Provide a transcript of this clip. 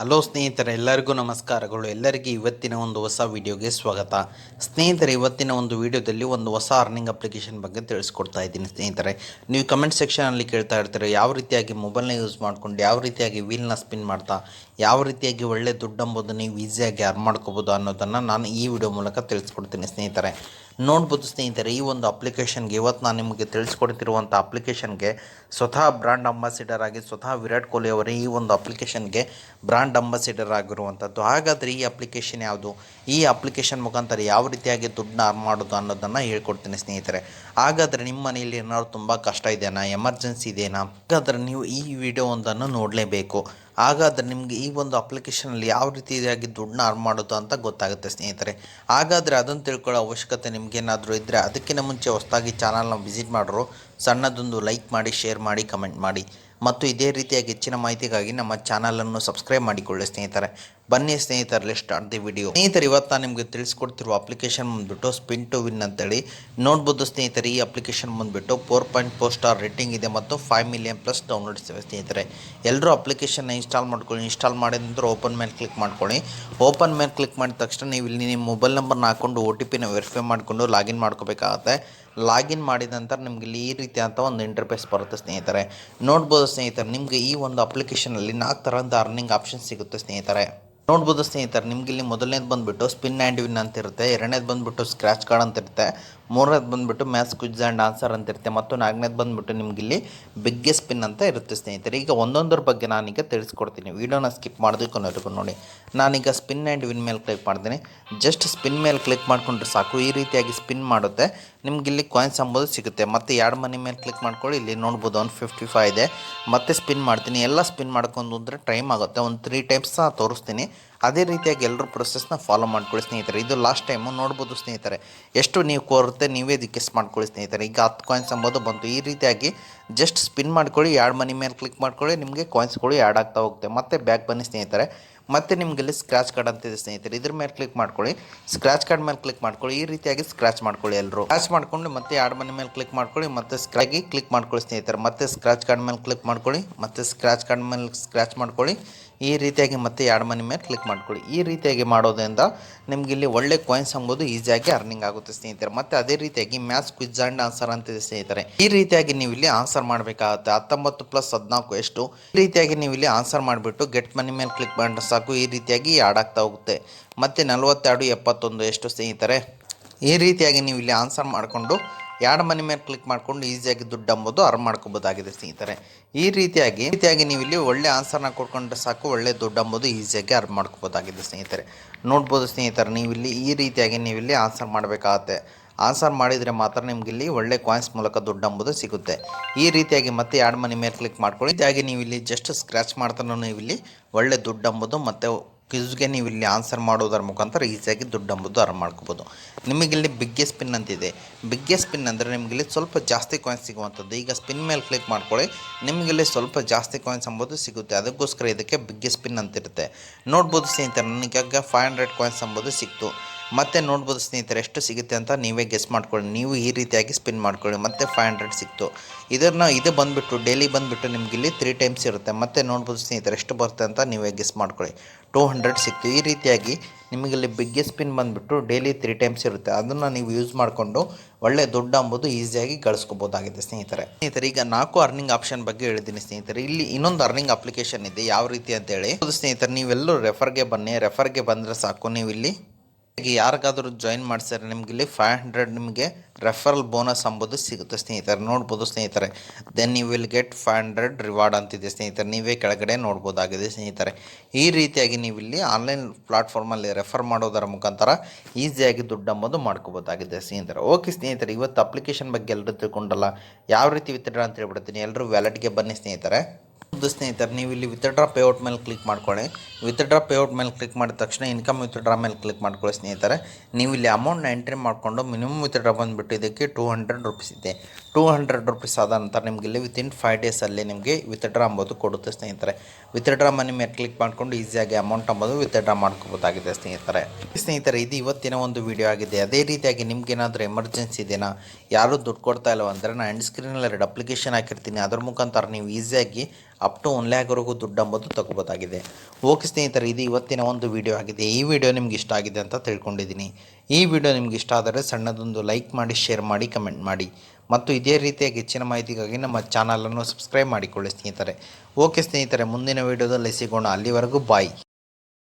Hello ಸ್ನೇಹಿತರೆ, ಎಲ್ಲರಿಗೂ ನಮಸ್ಕಾರಗಳು. ಎಲ್ಲರಿಗೂ ಇವತ್ತಿನ ಒಂದು ಹೊಸ ವಿಡಿಯೋಗೆ ಸ್ವಾಗತ. ಸ್ನೇಹಿತರೆ, ಇವತ್ತಿನ ಒಂದು ವಿಡಿಯೋದಲ್ಲಿ ಒಂದು ಹೊಸ ಅರ್ನಿಂಗ್ ಅಪ್ಲಿಕೇಶನ್ ಬಗ್ಗೆ ತಿಳಿಸ್ಕೊಡ್ತಾ ಇದ್ದೀನಿ. ಸ್ನೇಹಿತರೆ, ನೀವು ಕಮೆಂಟ್ ಸೆಕ್ಷನಲ್ಲಿ ಕೇಳ್ತಾ ಇರ್ತೀರ, ಯಾವ ರೀತಿಯಾಗಿ ಮೊಬೈಲ್ನ ಯೂಸ್ ಮಾಡ್ಕೊಂಡು ಯಾವ ರೀತಿಯಾಗಿ ವೀಲ್ನ ಸ್ಪಿನ್ ಮಾಡ್ತಾ ಯಾವ ರೀತಿಯಾಗಿ ಒಳ್ಳೆ ದುಡ್ಡು ಎಂಬುದು ನೀವು ಈಸಿಯಾಗಿ ಅರ್ನ್ ಮಾಡ್ಕೋಬೋದು ಅನ್ನೋದನ್ನು ನಾನು ಈ ವಿಡಿಯೋ ಮೂಲಕ ತಿಳಿಸ್ಕೊಡ್ತೀನಿ. ಸ್ನೇಹಿತರೆ, ನೋಡ್ಬೋದು ಸ್ನೇಹಿತರೆ, ಈ ಒಂದು ಅಪ್ಲಿಕೇಶನ್ಗೆ ಇವತ್ತು ನಾನು ನಿಮಗೆ ತಿಳಿಸ್ಕೊಡ್ತಿರುವಂಥ ಅಪ್ಲಿಕೇಶನ್ಗೆ ಸ್ವತಃ ಬ್ರ್ಯಾಂಡ್ ಅಂಬಾಸಿಡರ್ ಆಗಿ ಸ್ವತಃ ವಿರಾಟ್ ಕೊಹ್ಲಿ ಅವರೇ ಈ ಒಂದು ಅಪ್ಲಿಕೇಶನ್ಗೆ ಬ್ರ್ಯಾಂಡ್ ಅಂಬಾಸಿಡರ್ ಆಗಿರುವಂಥದ್ದು. ಹಾಗಾದರೆ ಈ ಅಪ್ಲಿಕೇಶನ್ ಯಾವುದು, ಈ ಅಪ್ಲಿಕೇಶನ್ ಮುಖಾಂತರ ಯಾವ ರೀತಿಯಾಗಿ ದುಡ್ಡನ್ನ ಅರ್ನ್ ಮಾಡೋದು ಅನ್ನೋದನ್ನು ಹೇಳ್ಕೊಡ್ತೀನಿ. ಸ್ನೇಹಿತರೆ, ಹಾಗಾದರೆ ನಿಮ್ಮ ಮನೆಯಲ್ಲಿ ಏನಾದ್ರು ತುಂಬ ಕಷ್ಟ ಇದೆಯಾ, ಎಮರ್ಜೆನ್ಸಿ ಇದೆಯಾ, ಹಾಗಾದರೆ ನೀವು ಈ ವಿಡಿಯೋ ಒಂದನ್ನು ನೋಡಲೇಬೇಕು. ಹಾಗಾದರೆ ನಿಮಗೆ ಈ ಒಂದು ಅಪ್ಲಿಕೇಶನಲ್ಲಿ ಯಾವ ರೀತಿಯಾಗಿ ದುಡ್ಡನ್ನ ಅರ್ನ್ ಮಾಡೋದು ಅಂತ ಗೊತ್ತಾಗುತ್ತೆ. ಸ್ನೇಹಿತರೆ, ಹಾಗಾದರೆ ಅದನ್ನು ತಿಳ್ಕೊಳ್ಳೋ ಅವಶ್ಯಕತೆ ನಿಮಗೇನಾದರೂ ಇದ್ದರೆ ಅದಕ್ಕಿಂತ ಮುಂಚೆ ಹೊಸದಾಗಿ ಚಾನಲ್ನ ವಿಸಿಟ್ ಮಾಡಿದ್ರು ಸಣ್ಣದೊಂದು ಲೈಕ್ ಮಾಡಿ, ಶೇರ್ ಮಾಡಿ, ಕಮೆಂಟ್ ಮಾಡಿ ಮತ್ತು ಇದೇ ರೀತಿಯಾಗಿ ಹೆಚ್ಚಿನ ಮಾಹಿತಿಗಾಗಿ ನಮ್ಮ ಚಾನಲನ್ನು ಸಬ್ಸ್ಕ್ರೈಬ್ ಮಾಡಿಕೊಳ್ಳಿ. ಸ್ನೇಹಿತರೆ, ಬನ್ನಿ ಸ್ನೇಹಿತರಲ್ಲಿ ಸ್ಟಾರ್ಟ್ ದಿ ವಿಡಿಯೋ. ಸ್ನೇಹಿತರೆ, ಇವತ್ತು ನಾನು ನಿಮಗೆ ತಿಳಿಸ್ಕೊಡ್ತಿರುವ ಅಪ್ಲಿಕೇಶನ್ ಬಂದುಬಿಟ್ಟು ಸ್ಪಿನ್ ಟು ವಿನ್ ಅಂತೇಳಿ. ನೋಡ್ಬೋದು ಸ್ನೇಹಿತರೆ, ಈ ಅಪ್ಲಿಕೇಶನ್ ಬಂದುಬಿಟ್ಟು 4.4 ಸ್ಟಾರ್ ರೇಟಿಂಗ್ ಇದೆ ಮತ್ತು 5 ಮಿಲಿಯನ್ ಪ್ಲಸ್ ಡೌನ್ಲೋಡ್ಸ್ ಇವೆ. ಸ್ನೇಹಿತರೆ, ಎಲ್ಲರೂ ಅಪ್ಲಿಕೇಶನ್ನ ಇನ್ಸ್ಟಾಲ್ ಮಾಡ್ಕೊಳ್ಳಿ. ಇನ್ಸ್ಟಾಲ್ ಮಾಡಿದ ನಂತರ ಓಪನ್ ಮೇಲೆ ಕ್ಲಿಕ್ ಮಾಡ್ಕೊಳ್ಳಿ. ಓಪನ್ ಮೇಲೆ ಕ್ಲಿಕ್ ಮಾಡಿದ ತಕ್ಷಣ ನೀವು ಇಲ್ಲಿ ನಿಮ್ಮ ಮೊಬೈಲ್ ನಂಬರ್ನ ಹಾಕ್ಕೊಂಡು OTPನ ವೆರಿಫೈ ಮಾಡಿಕೊಂಡು ಲಾಗಿನ್ ಮಾಡ್ಕೋಬೇಕಾಗತ್ತೆ. ಲಾಗಿನ್ ಮಾಡಿದ ನಂತರ ನಿಮಗೆ ಇಲ್ಲಿ ಈ ರೀತಿಯಾದಂಥ ಒಂದು ಇಂಟರ್ಫೇಸ್ ಬರುತ್ತೆ. ಸ್ನೇಹಿತರೆ, ನೋಡ್ಬೋದು ಸ್ನೇಹಿತರೆ, ನಿಮಗೆ ಈ ಒಂದು ಅಪ್ಲಿಕೇಶನಲ್ಲಿ 4 ಥರದ ಅರ್ನಿಂಗ್ ಆಪ್ಷನ್ ಸಿಗುತ್ತೆ. ಸ್ನೇಹಿತರೆ, ನೋಡ್ಬೋದು ಸ್ನೇಹಿತರೆ, ನಿಮ್ಗೆ ಇಲ್ಲಿ ಮೊದಲನೇದು ಬಂದುಬಿಟ್ಟು ಸ್ಪಿನ್ ಆ್ಯಂಡ್ ವಿನ್ ಅಂತ ಇರುತ್ತೆ, ಎರಡನೇದು ಬಂದುಬಿಟ್ಟು ಸ್ಕ್ರ್ಯಾಚ್ ಕಾರ್ಡ್ ಅಂತ ಇರುತ್ತೆ, ಮೂರನೇದು ಬಂದುಬಿಟ್ಟು ಮ್ಯಾಥ್ಸ್ ಕ್ವಿಜ್ ಆ್ಯಂಡ್ ಆನ್ಸರ್ ಅಂತ ಇರುತ್ತೆ ಮತ್ತು ನಾಲ್ಕನೇದು ಬಂದುಬಿಟ್ಟು ನಿಮಗಿಲ್ಲಿ ಬಿಗ್ಗೆಸ್ಟ್ ಸ್ಪಿನ್ ಅಂತ ಇರುತ್ತೆ. ಸ್ನೇಹಿತರೆ, ಈಗ ಒಂದೊಂದರ ಬಗ್ಗೆ ನಾನೀಗ ತಿಳಿಸ್ಕೊಡ್ತೀನಿ. ವೀಡಿಯೋನ ಸ್ಕಿಪ್ ಮಾಡೋದಕ್ಕೂ ನೋಡಿ. ನಾನೀಗ ಸ್ಪಿನ್ ಆ್ಯಂಡ್ ವಿನ್ ಮೇಲೆ ಕ್ಲಿಕ್ ಮಾಡ್ತೀನಿ. ಜಸ್ಟ್ ಸ್ಪಿನ್ ಮೇಲೆ ಕ್ಲಿಕ್ ಮಾಡಿಕೊಂಡ್ರೆ ಸಾಕು, ಈ ರೀತಿಯಾಗಿ ಸ್ಪಿನ್ ಮಾಡುತ್ತೆ. ನಿಮಗಿಲ್ಲಿ ಕಾಯಿನ್ಸ್ ಎಂಬುದು ಸಿಗುತ್ತೆ. ಮತ್ತು ಎರಡು ಮನಿ ಮೇಲೆ ಕ್ಲಿಕ್ ಮಾಡ್ಕೊಳ್ಳಿ. ಇಲ್ಲಿ ನೋಡ್ಬೋದು 155 ಇದೆ. ಮತ್ತೆ ಸ್ಪಿನ್ ಮಾಡ್ತೀನಿ. ಎಲ್ಲ ಸ್ಪಿನ್ ಮಾಡ್ಕೊಂಡು ಅಂದರೆ ಟೈಮ್ ಆಗುತ್ತೆ. ಒಂದು 3 ಟೈಮ್ಸ್ ತೋರಿಸ್ತೀನಿ. ಅದೇ ರೀತಿಯಾಗಿ ಎಲ್ಲರೂ ಪ್ರೊಸೆಸ್ನ ಫಾಲೋ ಮಾಡ್ಕೊಳ್ಳಿ. ಸ್ನೇಹಿತರೆ, ಇದು ಲಾಸ್ಟ್ ಟೈಮು. ನೋಡ್ಬೋದು ಸ್ನೇಹಿತರೆ, ಎಷ್ಟು ನೀವು ಕೋರುತ್ತೆ ನೀವೇ ಗೆಸ್ ಮಾಡ್ಕೊಳ್ಳಿ. ಸ್ನೇಹಿತರೆ, ಈಗ 10 ಕಾಯಿನ್ಸ್ ಎಂಬುದು ಬಂತು. ಈ ರೀತಿಯಾಗಿ ಜಸ್ಟ್ ಸ್ಪಿನ್ ಮಾಡ್ಕೊಳ್ಳಿ. ಎರಡು ಮನಿ ಮೇಲೆ ಕ್ಲಿಕ್ ಮಾಡ್ಕೊಳ್ಳಿ, ನಿಮಗೆ ಕಾಯಿನ್ಸ್ಗಳು ಆ್ಯಡ್ ಆಗ್ತಾ ಹೋಗುತ್ತೆ. ಮತ್ತೆ ಬ್ಯಾಕ್ ಬನ್ನಿ ಸ್ನೇಹಿತರೆ. ಮತ್ತು ನಿಮಗಿಲ್ಲಿ ಸ್ಕ್ರ್ಯಾಚ್ ಕಾರ್ಡ್ ಅಂತಿದೆ ಸ್ನೇಹಿತರೆ, ಇದ್ರ ಮೇಲೆ ಕ್ಲಿಕ್ ಮಾಡ್ಕೊಳ್ಳಿ. ಸ್ಕ್ರ್ಯಾಚ್ ಕಾರ್ಡ್ ಮೇಲೆ ಕ್ಲಿಕ್ ಮಾಡ್ಕೊಳ್ಳಿ. ಈ ರೀತಿಯಾಗಿ ಸ್ಕ್ರ್ಯಾಚ್ ಮಾಡ್ಕೊಳ್ಳಿ. ಎಲ್ಲರೂ ಸ್ಕ್ರ್ಯಾಚ್ ಮಾಡ್ಕೊಂಡು ಮತ್ತೆ ಎರಡು ಮನಿ ಮೇಲೆ ಕ್ಲಿಕ್ ಮಾಡ್ಕೊಳ್ಳಿ. ಮತ್ತೆ ಸ್ಕ್ರಾಗಿ ಕ್ಲಿಕ್ ಮಾಡ್ಕೊಳ್ಳಿ ಸ್ನೇಹಿತರೆ. ಮತ್ತೆ ಸ್ಕ್ರ್ಯಾಚ್ ಕಾರ್ಡ್ ಮೇಲೆ ಕ್ಲಿಕ್ ಮಾಡ್ಕೊಳ್ಳಿ. ಮತ್ತೆ ಸ್ಕ್ರ್ಯಾಚ್ ಕಾರ್ಡ್ ಮೇಲೆ ಸ್ಕ್ರ್ಯಾಚ್ ಮಾಡ್ಕೊಳ್ಳಿ. ಈ ರೀತಿಯಾಗಿ ಮತ್ತೆ ಎರಡು ಮನಿ ಮೇಲೆ ಕ್ಲಿಕ್ ಮಾಡ್ಕೊಳ್ಳಿ. ಈ ರೀತಿಯಾಗಿ ಮಾಡೋದ್ರಿಂದ ನಿಮ್ಗೆ ಇಲ್ಲಿ ಒಳ್ಳೆ ಕಾಯಿನ್ಸ್ ಎಂಬುದು ಈಸಿಯಾಗಿ ಅರ್ನಿಂಗ್ ಆಗುತ್ತೆ. ಸ್ನೇಹಿತರೆ, ಮತ್ತೆ ಅದೇ ರೀತಿಯಾಗಿ ಮ್ಯಾಥ್ಸ್ ಕ್ವಿಜ್ ಆ್ಯಂಡ್ ಆನ್ಸರ್ ಅಂತಿದೆ ಸ್ನೇಹಿತರೆ. ಈ ರೀತಿಯಾಗಿ ನೀವು ಇಲ್ಲಿ ಆನ್ಸರ್ ಮಾಡಬೇಕಾಗುತ್ತೆ. 19 + 14 ಎಷ್ಟು, ಈ ರೀತಿಯಾಗಿ ನೀವು ಇಲ್ಲಿ ಆನ್ಸರ್ ಮಾಡಿಬಿಟ್ಟು ಗೆಟ್ ಮನಿ ಮೇಲೆ ಕ್ಲಿಕ್ ಮಾಡಿದ್ರೆ ಸಾಕು, ಈ ರೀತಿಯಾಗಿ ಆ್ಯಡ್ ಆಗ್ತಾ ಹೋಗುತ್ತೆ. ಮತ್ತೆ 42 71 ಎಷ್ಟು ಸ್ನೇಹಿತರೆ. ಈ ರೀತಿಯಾಗಿ ನೀವು ಇಲ್ಲಿ ಆನ್ಸರ್ ಮಾಡಿಕೊಂಡು ಎರಡು ಮನಿ ಮೇಲೆ ಕ್ಲಿಕ್ ಮಾಡ್ಕೊಂಡು ಈಸಿಯಾಗಿ ದುಡ್ಡು ಎಂಬುದು ಅರ್ನ್ ಮಾಡ್ಕೋಬೋದಾಗಿದೆ. ಸ್ನೇಹಿತರೆ, ಈ ರೀತಿಯಾಗಿ ನೀವು ಇಲ್ಲಿ ಒಳ್ಳೆ ಆನ್ಸರ್ನ ಕೊಡ್ಕೊಂಡ್ರೆ ಸಾಕು, ಒಳ್ಳೆ ದುಡ್ಡು ಎಂಬುದು ಈಸಿಯಾಗಿ ಅರ್ನ್ ಮಾಡ್ಕೋಬೋದಾಗಿದೆ. ಸ್ನೇಹಿತರೆ, ನೋಡ್ಬೋದು ಸ್ನೇಹಿತರೆ, ನೀವಿಲ್ಲಿ ಈ ರೀತಿಯಾಗಿ ನೀವಿಲ್ಲಿ ಆನ್ಸರ್ ಮಾಡಬೇಕಾಗತ್ತೆ. ಆನ್ಸರ್ ಮಾಡಿದರೆ ಮಾತ್ರ ನಿಮಗಿಲ್ಲಿ ಒಳ್ಳೆ ಕಾಯಿನ್ಸ್ ಮೂಲಕ ದುಡ್ಡು ಎಂಬುದು ಸಿಗುತ್ತೆ. ಈ ರೀತಿಯಾಗಿ ಮತ್ತೆ ಎರಡು ಮನಿ ಮೇಲೆ ಕ್ಲಿಕ್ ಮಾಡ್ಕೊಳ್ಳಿ. ರೀತಿಯಾಗಿ ನೀವು ಇಲ್ಲಿ ಜಸ್ಟ್ ಸ್ಕ್ರ್ಯಾಚ್ ಮಾಡ್ತಾನೂ ನೀವು ಇಲ್ಲಿ ಒಳ್ಳೆ ದುಡ್ಡು ಎಂಬುದು ಮತ್ತು ಕ್ವಿಜ್ಗೆ ನೀವು ಇಲ್ಲಿ ಆನ್ಸರ್ ಮಾಡೋದರ ಮುಖಾಂತರ ಈಸಿಯಾಗಿ ದುಡ್ಡು ಎಂಬುದು ಅರ್ನ್ ಮಾಡ್ಕೋಬೋದು. ನಿಮಗಿಲ್ಲಿ ಬಿಗ್ಗೆಸ್ಟ್ ಸ್ಪಿನ್ ಅಂತಿದೆ. ಬಿಗ್ಗೆಸ್ಟ್ ಸ್ಪಿನ್ ಅಂದರೆ ನಿಮಗಿಲ್ಲಿ ಸ್ವಲ್ಪ ಜಾಸ್ತಿ ಕಾಯಿನ್ಸ್ ಸಿಗುವಂಥದ್ದು. ಈಗ ಸ್ಪಿನ್ ಮೇಲೆ ಕ್ಲಿಕ್ ಮಾಡ್ಕೊಳ್ಳಿ, ನಿಮಗಿಲ್ಲಿ ಸ್ವಲ್ಪ ಜಾಸ್ತಿ ಕಾಯಿನ್ಸ್ ಎಂಬುದು ಸಿಗುತ್ತೆ. ಅದಕ್ಕೋಸ್ಕರ ಇದಕ್ಕೆ ಬಿಗ್ಗೆಸ್ಟ್ ಸ್ಪಿನ್ ಅಂತಿರುತ್ತೆ. ನೋಡ್ಬೋದು ಸ್ನೇಹಿತರೆ, ನನಗೆ 500 ಕಾಯಿನ್ಸ್ ಎಂಬುದು ಸಿಕ್ತು. ಮತ್ತೆ ನೋಡ್ಬೋದು ಸ್ನೇಹಿತರೆ, ಎಷ್ಟು ಸಿಗುತ್ತೆ ಅಂತ ನೀವೇ ಗೆಸ್ ಮಾಡ್ಕೊಳ್ಳಿ. ನೀವು ಈ ರೀತಿಯಾಗಿ ಸ್ಪಿನ್ ಮಾಡ್ಕೊಳ್ಳಿ. ಮತ್ತೆ 500 ಸಿಕ್ತು. ಇದು ಬಂದುಬಿಟ್ಟು ಡೈಲಿ ಬಂದುಬಿಟ್ಟು ನಿಮಗಿಲ್ಲಿ 3 ಟೈಮ್ಸ್ ಇರುತ್ತೆ. ಮತ್ತೆ ನೋಡ್ಬೋದು ಸ್ನೇಹಿತರೆ, ಎಷ್ಟು ಬರುತ್ತೆ ಅಂತ ನೀವೇ ಗೆಸ್ ಮಾಡ್ಕೊಳ್ಳಿ. 200 ಸಿಕ್ತು. ಈ ರೀತಿಯಾಗಿ ನಿಮಗಿಲ್ಲಿ ಬಿಗ್ಗೆಸ್ಟ್ ಸ್ಪಿನ್ ಬಂದುಬಿಟ್ಟು ಡೈಲಿ 3 ಟೈಮ್ಸ್ ಇರುತ್ತೆ. ಅದನ್ನು ನೀವು ಯೂಸ್ ಮಾಡಿಕೊಂಡು ಒಳ್ಳೆ ದುಡ್ಡು ಎಂಬುದು ಈಸಿಯಾಗಿ ಗಳಿಸ್ಕೋಬೋದಾಗಿದೆ. ಸ್ನೇಹಿತರೆ, ಈಗ 4 ಅರ್ನಿಂಗ್ ಆಪ್ಷನ್ ಬಗ್ಗೆ ಹೇಳಿದ್ದೀನಿ. ಸ್ನೇಹಿತರೆ, ಇಲ್ಲಿ ಇನ್ನೊಂದು ಅರ್ನಿಂಗ್ ಅಪ್ಲಿಕೇಶನ್ ಇದೆ. ಯಾವ ರೀತಿ ಅಂತೇಳಿ ಸ್ನೇಹಿತರೆ, ನೀವೆಲ್ಲರೂ ರೆಫರ್ಗೆ ಬನ್ನಿ. ರೆಫರ್ಗೆ ಬಂದರೆ ಸಾಕು, ನೀವು ಇಲ್ಲಿ ಯಾರಿಗಾದರೂ ಜಾಯಿನ್ ಮಾಡಿಸಿದ್ರೆ ನಿಮಗಿಲ್ಲಿ 500 ನಿಮಗೆ ರೆಫರಲ್ ಬೋನಸ್ ಎಂಬುದು ಸಿಗುತ್ತೆ. ಸ್ನೇಹಿತರೆ, ನೋಡ್ಬೋದು ಸ್ನೇಹಿತರೆ, then you will get 500 reward ಅಂತಿದೆ. ಸ್ನೇಹಿತರೆ, ನೀವೇ ಕೆಳಗಡೆ ನೋಡ್ಬೋದಾಗಿದೆ. ಸ್ನೇಹಿತರೆ, ಈ ರೀತಿಯಾಗಿ ನೀವು ಇಲ್ಲಿ ಆನ್ಲೈನ್ ಪ್ಲಾಟ್ಫಾರ್ಮಲ್ಲಿ ರೆಫರ್ ಮಾಡೋದರ ಮುಖಾಂತರ ಈಸಿಯಾಗಿ ದುಡ್ಡು ಎಂಬುದು ಮಾಡ್ಕೋಬೋದಾಗಿದೆ. ಸ್ನೇಹಿತರೆ, ಓಕೆ ಸ್ನೇಹಿತರೆ, ಇವತ್ತು ಅಪ್ಲಿಕೇಶನ್ ಬಗ್ಗೆ ಎಲ್ಲರೂ ತಿಳ್ಕೊಂಡಲ್ಲ, ಯಾವ ರೀತಿ ವಿತ್ಡ್ರಾ ಅಂತ ಹೇಳ್ಬಿಡ್ತೀನಿ. ಎಲ್ಲರೂ ವ್ಯಾಲೆಟ್ಗೆ ಬನ್ನಿ. ಸ್ನೇಹಿತರೆ, ನೀವು ಇಲ್ಲಿ ವಿತ್ಡ್ರಾ ಪೇಔಟ್ ಮೇಲೆ ಕ್ಲಿಕ್ ಮಾಡ್ಕೊಳ್ಳಿ. ವಿತ್ಡ್ರಾ ಪೇಔಟ್ ಮೇಲೆ ಕ್ಲಿಕ್ ಮಾಡಿದ ತಕ್ಷಣ ಇನ್ಕಮ್ ವಿತ್ಡ್ರಾ ಮೇಲೆ ಕ್ಲಿಕ್ ಮಾಡ್ಕೊಳ್ಳಿ. ಸ್ನೇಹಿತರೆ, ನೀವು ಇಲ್ಲಿ ಅಮೌಂಟ್ನ ಎಂಟ್ರಿ ಮಾಡಿಕೊಂಡು ಮಿನಿಮಮ್ ವಿತ್ಡ್ರಾ ಬಂದುಬಿಟ್ಟು ಇದಕ್ಕೆ 200 ರುಪೀಸ್ ಇದೆ. 200 ರುಪೀಸ್ ಆದ ನಂತರ ನಿಮಗೆ ಇಲ್ಲಿ ವಿತಿನ್ 5 ಡೇಸಲ್ಲಿ ನಿಮಗೆ ವಿತ್ಡ್ರಾ ಎಂಬುದು ಕೊಡುತ್ತೆ. ಸ್ನೇಹಿತರೆ, ವಿತ್ಡ್ರಾ ಮನಿ ಮೇಲೆ ಕ್ಲಿಕ್ ಮಾಡಿಕೊಂಡು ಈಸಿಯಾಗಿ ಅಮೌಂಟ್ ಅಂಬೋದು ವಿತ್ಡ್ರಾ ಮಾಡ್ಕೋಬೋದಾಗಿದೆ ಸ್ನೇಹಿತರೆ ಇದು ಇವತ್ತಿನ ಒಂದು ವಿಡಿಯೋ ಆಗಿದೆ. ಅದೇ ರೀತಿಯಾಗಿ ನಿಮ್ಗೇನಾದರೂ ಎಮರ್ಜೆನ್ಸಿ ಇದೆಯಾ, ಯಾರೂ ದುಡ್ಡು ಕೊಡ್ತಾ ಇಲ್ಲ ಅಂದರೆ ನಾನು ಎಂಡ್ ಸ್ಕ್ರೀನಲ್ಲಿ 2 ಅಪ್ಲಿಕೇಶನ್ ಹಾಕಿರ್ತೀನಿ. ಅದ್ರ ಮುಖಾಂತರ ನೀವು ಈಸಿಯಾಗಿ ಅಪ್ ಟು 1 ಲ್ಯಾಕ್ವರೆಗೂ ದುಡ್ಡು ಅಂಬೋದು ತಗೋಬೋದಾಗಿದೆ. ಓಕೆ ಸ್ನೇಹಿತರೆ, ಇದು ಇವತ್ತಿನ ಒಂದು ವಿಡಿಯೋ ಆಗಿದೆ. ಈ ವಿಡಿಯೋ ನಿಮ್ಗೆ ಇಷ್ಟ ಆಗಿದೆ ಅಂತ ತಿಳ್ಕೊಂಡಿದ್ದೀನಿ. ಈ ವಿಡಿಯೋ ನಿಮ್ಗೆ ಇಷ್ಟ ಆದರೆ ಸಣ್ಣದೊಂದು ಲೈಕ್ ಮಾಡಿ, ಶೇರ್ ಮಾಡಿ, ಕಮೆಂಟ್ ಮಾಡಿ ಮತ್ತು ಇದೇ ರೀತಿಯಾಗಿ ಹೆಚ್ಚಿನ ಮಾಹಿತಿಗಾಗಿ ನಮ್ಮ ಚಾನಲನ್ನು ಸಬ್ಸ್ಕ್ರೈಬ್ ಮಾಡಿಕೊಳ್ಳಿ ಸ್ನೇಹಿತರೆ. ಓಕೆ ಸ್ನೇಹಿತರೆ, ಮುಂದಿನ ವಿಡಿಯೋದಲ್ಲಿ ಸಿಗೋಣ. ಅಲ್ಲಿವರೆಗೂ ಬಾಯ್.